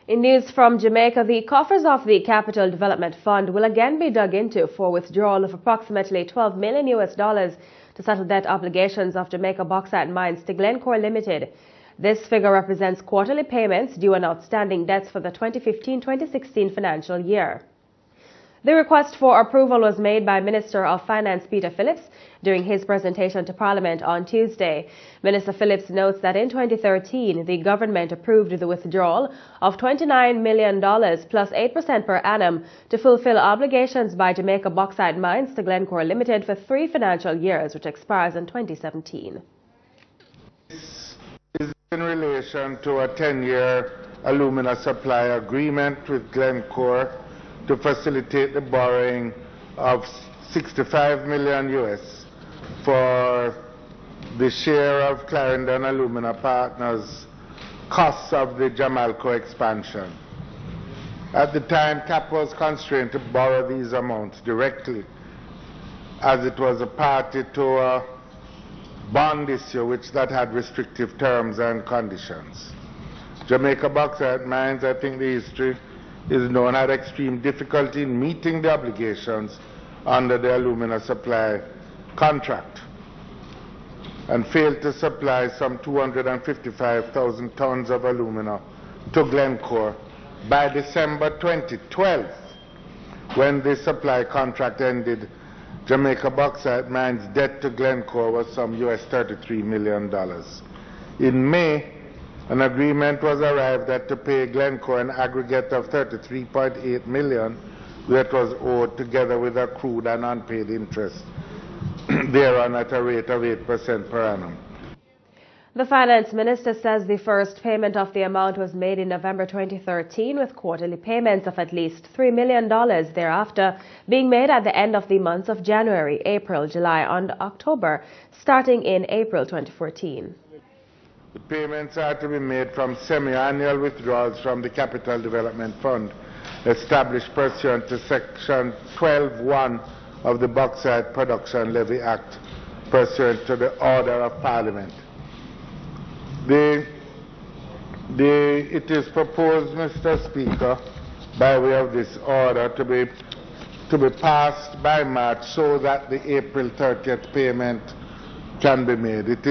In news from Jamaica, the coffers of the Capital Development Fund will again be dug into for withdrawal of approximately $12 million to settle debt obligations of Jamaica Bauxite Mines to Glencore Limited. This figure represents quarterly payments due on outstanding debts for the 2015-2016 financial year. The request for approval was made by Minister of Finance Peter Phillips during his presentation to Parliament on Tuesday. Minister Phillips notes that in 2013, the government approved the withdrawal of $29 million plus 8% per annum to fulfill obligations by Jamaica Bauxite Mines to Glencore Limited for 3 financial years, which expires in 2017. This is in relation to a 10-year alumina supply agreement with Glencore to facilitate the borrowing of $65 million for the share of Clarendon Alumina Partners' costs of the Jamaica expansion. At the time, CAP was constrained to borrow these amounts directly, as it was a party to a bond issue which that had restrictive terms and conditions. Jamaica Bauxite Mines, I think the history is known, had extreme difficulty in meeting the obligations under the alumina supply contract and failed to supply some 255,000 tons of alumina to Glencore by December 2012. When the supply contract ended, Jamaica Bauxite Mines' debt to Glencore was some $33 million. In May, an agreement was arrived at to pay Glencore an aggregate of $33.8 million that was owed, together with accrued and unpaid interest thereon at a rate of 8% per annum. The finance minister says the first payment of the amount was made in November 2013, with quarterly payments of at least $3 million thereafter being made at the end of the months of January, April, July, and October, starting in April 2014. The payments are to be made from semi-annual withdrawals from the Capital Development Fund, established pursuant to Section 12(1) of the Bauxite Production Levy Act, pursuant to the Order of Parliament. It is proposed, Mr. Speaker, by way of this order to be passed by March so that the April 30th payment can be made. It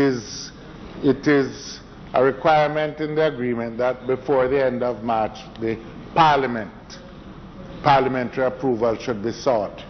is a requirement in the agreement that before the end of March, the parliamentary approval should be sought.